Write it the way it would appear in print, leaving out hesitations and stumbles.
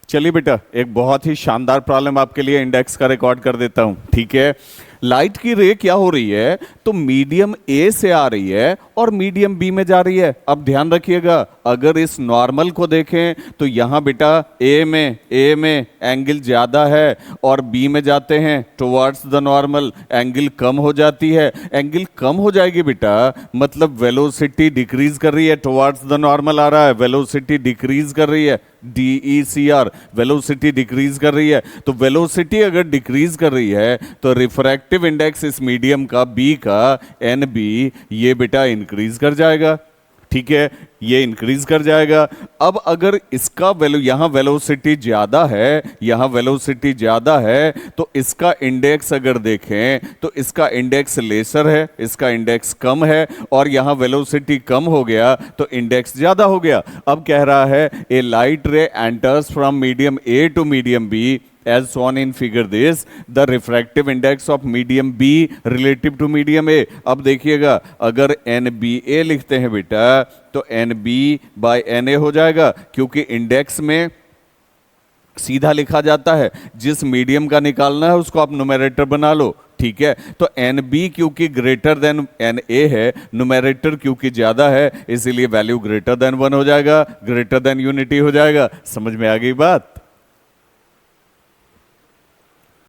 चलिए बेटा, एक बहुत ही शानदार प्रॉब्लम आपके लिए इंडेक्स का रिकॉर्ड कर देता हूं, ठीक है। लाइट की रे क्या हो रही है, तो मीडियम ए से आ रही है और मीडियम बी में जा रही है। अब ध्यान रखिएगा, अगर इस नॉर्मल को देखें तो यहां बेटा ए में एंगल ज्यादा है और बी में जाते हैं टुवर्ड्स द नॉर्मल, एंगल कम हो जाती है। एंगल कम हो जाएगी बेटा, मतलब वेलोसिटी डिक्रीज कर रही है, टुवर्ड्स द नॉर्मल आ रहा है, वेलोसिटी डिक्रीज कर रही है, DECR, वेलोसिटी डिक्रीज कर रही है। तो वेलोसिटी अगर डिक्रीज कर रही है तो रिफ्रैक्टिव इंडेक्स इस मीडियम का बी का NB ये बेटा इंक्रीज कर जाएगा, ठीक है, ये इंक्रीज कर जाएगा। अब अगर इसका यहां वेलोसिटी ज्यादा है, यहां वेलोसिटी ज्यादा है, तो इसका इंडेक्स अगर देखें तो इसका इंडेक्स लेसर है, इसका इंडेक्स कम है, और यहां वेलोसिटी कम हो गया तो इंडेक्स ज्यादा हो गया। अब कह रहा है a light ray enters from medium A to medium B as shown in figure this, the refractive index of medium B relative to medium A। अब देखिएगा, अगर NBA लिखते हैं बेटा तो NB by NA हो जाएगा, क्योंकि इंडेक्स में सीधा लिखा जाता है, जिस मीडियम का निकालना है उसको आप न्यूमैरेटर बना लो, ठीक है। तो NB क्योंकि ग्रेटर देन NA है, न्यूमैरेटर क्योंकि ज्यादा है, इसीलिए वैल्यू ग्रेटर देन 1 हो जाएगा, ग्रेटर देन यूनिटी हो जाएगा। समझ में आ गई बात?